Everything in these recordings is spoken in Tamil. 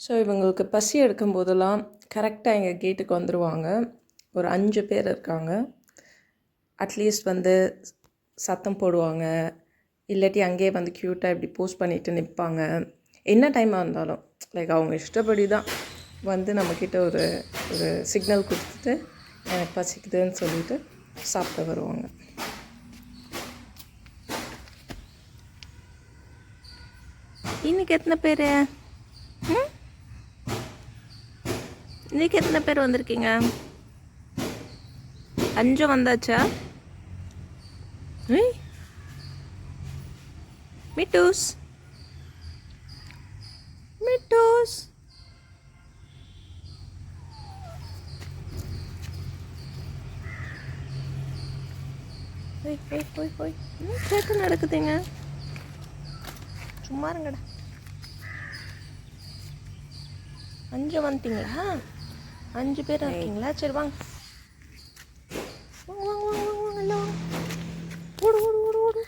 ஸோ இவங்களுக்கு பசி எடுக்கும்போதெல்லாம் கரெக்டாக எங்கள் கேட்டுக்கு வந்துடுவாங்க. ஒரு 5 பேர் இருக்காங்க. அட்லீஸ்ட் வந்து சத்தம் போடுவாங்க, இல்லாட்டி அங்கேயே வந்து க்யூட்டாக இப்படி போஸ்ட் பண்ணிவிட்டு நிற்பாங்க. என்ன டைமாக இருந்தாலும் லைக் அவங்க இஷ்டப்படி தான் வந்து நம்மக்கிட்ட ஒரு ஒரு சிக்னல் கொடுத்துட்டு எனக்கு பசிக்குதுன்னு சொல்லிவிட்டு சாப்பிட வருவாங்க. இன்னைக்கு எத்தனை பேர் இன்னைக்கு எத்தனை பேர் வந்திருக்கீங்க? 5 வந்தாச்சா? மிட்டூஸ் மிட்டூஸ் சேட்டு நடக்குதுங்க. சும்மா இருங்கடா. 5 வந்துட்டீங்களா? 5 பேர் இருக்கீங்களா? சரி வாங்க வாங்க வாங்க வாங்க வாங்க எல்லாம் ஓடு ஓடு ஓடு ஓடு.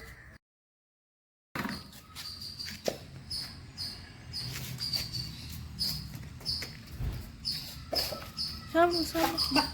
சாப்பிடுங்க சாப்பிடுங்க.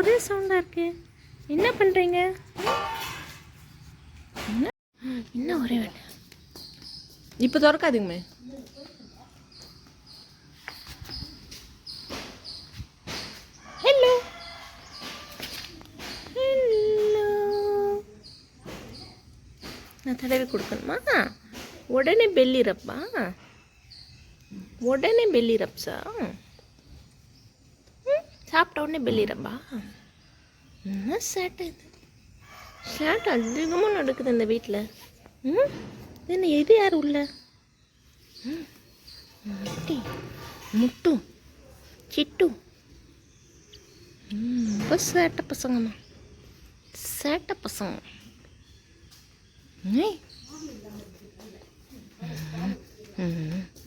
ஒரே சவுண்டாக இருக்கு. என்ன பண்ணுறீங்க? என்ன ஒரே வேண்டாம். இப்போ திறக்காதுங்கம்மே. Hello hello. நான் தடவி கொடுக்கணுமா? உடனே பெல்லி ரப்பா? உடனே பெல்லி ரப்ஸா? சாப்பிட்ட உடனே பெல்லி ரப்பா? என்ன சேட்டை இது? சேட்டை அதிகமாக நடக்குது இந்த வீட்டில். என்ன எது யார் உள்ள? முட்டி முட்டு சிட்டு. ரொம்ப சேட்டை பசங்கம்மா, சேட்டை பசங்க.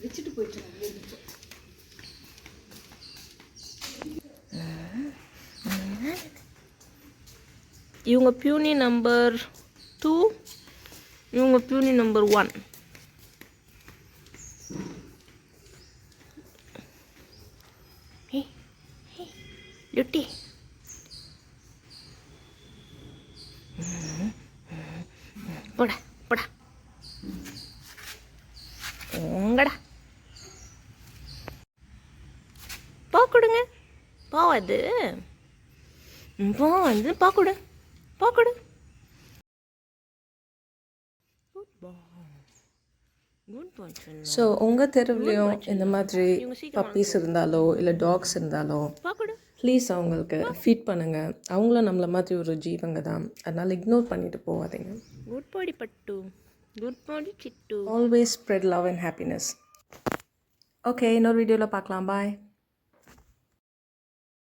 வச்சுட்டு போயிட்டு இவங்க பியூனி நம்பர் 2, இவங்க பியூனி நம்பர் 1. லுட்டி போடா போடா உங்கடா. போ கொடுங்க. போவாது போவாது. போ கொடு போ கொடு. ஸோ உங்கள் தெருவுலையும் இந்த மாதிரி பப்பீஸ் இருந்தாலோ இல்லை டாக்ஸ் இருந்தாலோ ப்ளீஸ் அவங்களுக்கு ஃபீட் பண்ணுங்கள். அவங்களும் நம்மளை மாதிரி ஒரு ஜீவங்க தான், அதனால் இக்னோர் பண்ணிட்டு போகாதீங்க. குட் பாடி பட்டு, குட் பாடி சிட்டு. Always spread love and happiness. Okay, இன்னொரு வீடியோவில் பார்க்கலாம். பாய்.